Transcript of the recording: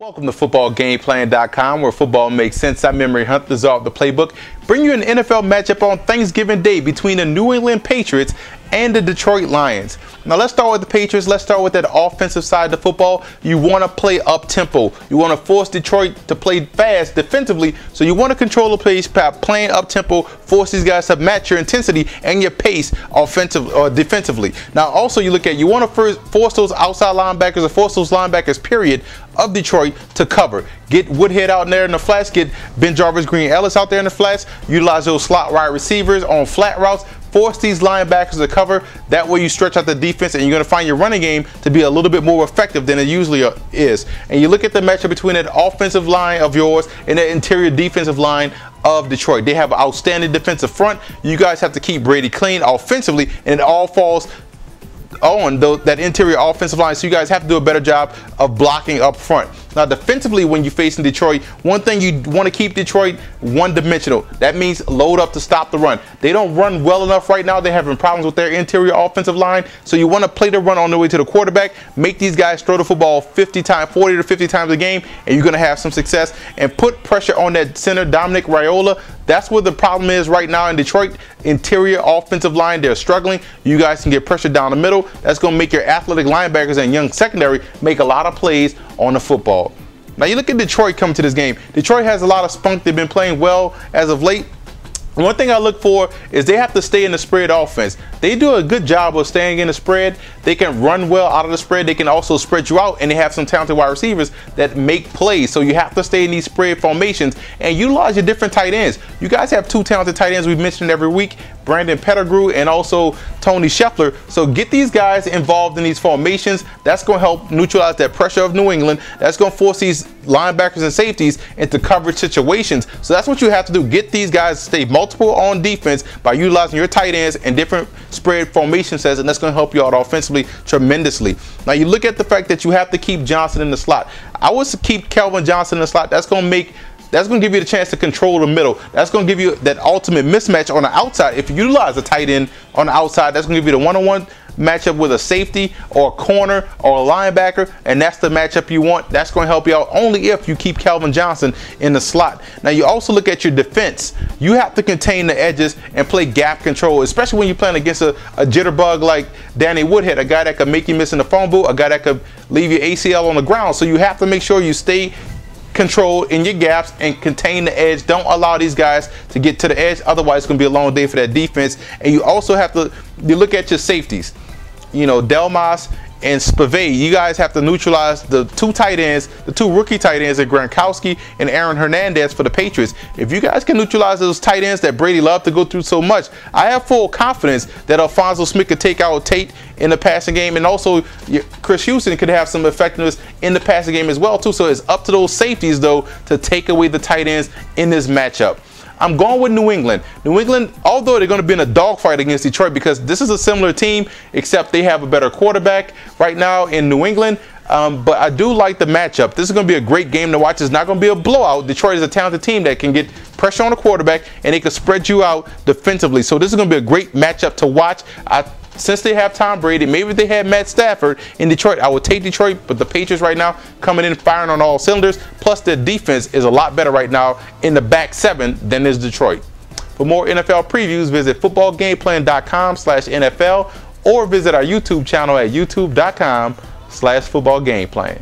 Welcome to footballgameplan.com, where football makes sense. I'm Memory Hunt, the czar of the playbook. Bring you an NFL matchup on Thanksgiving Day between the New England Patriots and the Detroit Lions. Now let's start with the Patriots. Let's start with that offensive side of the football. You want to play up-tempo. You want to force Detroit to play fast defensively. So you want to control the pace by playing up-tempo, force these guys to match your intensity and your pace offensively or defensively. Now also you want to force those outside linebackers or force those linebackers, period, of Detroit to cover. Get Woodhead out there in the flats. Get Ben Jarvis, Green Ellis out there in the flats. Utilize those slot wide receivers on flat routes. Force these linebackers to cover. That way you stretch out the defense and you're going to find your running game to be a little bit more effective than it usually is. And you look at the matchup between that offensive line of yours and that interior defensive line of Detroit. They have an outstanding defensive front. You guys have to keep Brady clean offensively, and it all falls on that interior offensive line, so you guys have to do a better job of blocking up front. Now defensively, when you're facing Detroit, one thing you want to keep Detroit one-dimensional. That means load up to stop the run. They don't run well enough right now. They're having problems with their interior offensive line, so you want to play the run on the way to the quarterback, make these guys throw the football 40 to 50 times a game, and you're going to have some success. And put pressure on that center, Dominic Raiola. That's where the problem is right now in Detroit. Interior offensive line, they're struggling. You guys can get pressure down the middle. That's going to make your athletic linebackers and young secondary make a lot of plays on the football. Now you look at Detroit coming to this game. Detroit has a lot of spunk. They've been playing well as of late. One thing I look for is they have to stay in the spread offense. They do a good job of staying in the spread. They can run well out of the spread. They can also spread you out, and they have some talented wide receivers that make plays. So you have to stay in these spread formations and utilize your different tight ends. You guys have two talented tight ends we've mentioned every week, Brandon Pettigrew and also Tony Scheffler. So get these guys involved in these formations. That's going to help neutralize that pressure of New England. That's going to force these linebackers and safeties into coverage situations. So that's what you have to do. Get these guys to stay multiple on defense by utilizing your tight ends and different spread formation sets, and that's going to help you out offensively tremendously. Now you look at the fact that you have to keep Johnson in the slot. I would keep Calvin Johnson in the slot. That's going to give you the chance to control the middle. That's going to give you that ultimate mismatch on the outside. If you utilize a tight end on the outside, that's going to give you the one-on-one matchup with a safety or a corner or a linebacker, and that's the matchup you want. That's going to help you out only if you keep Calvin Johnson in the slot. Now you also look at your defense. You have to contain the edges and play gap control, especially when you're playing against a jitterbug like Danny Woodhead, a guy that could make you miss in the phone booth, a guy that could leave your ACL on the ground. So you have to make sure you stay control in your gaps and contain the edge. Don't allow these guys to get to the edge, otherwise it's going to be a long day for that defense. And you also have to look at your safeties. You know, Delmas and Spivey, you guys have to neutralize the two tight ends, the two rookie tight ends, Gronkowski and Aaron Hernandez for the Patriots. If you guys can neutralize those tight ends that Brady loved to go through so much, I have full confidence that Alfonso Smith could take out Tate in the passing game, and also Chris Houston could have some effectiveness in the passing game as well too. So it's up to those safeties though to take away the tight ends in this matchup. I'm going with New England. New England, although they're going to be in a dogfight against Detroit because this is a similar team, except they have a better quarterback right now in New England. But I do like the matchup. This is going to be a great game to watch. It's not going to be a blowout. Detroit is a talented team that can get pressure on the quarterback, and they can spread you out defensively. So this is going to be a great matchup to watch. Since they have Tom Brady, maybe if they had Matt Stafford in Detroit, I would take Detroit, but the Patriots right now coming in firing on all cylinders, plus their defense is a lot better right now in the back seven than is Detroit. For more NFL previews, visit footballgameplan.com/NFL or visit our YouTube channel at youtube.com/footballgameplan.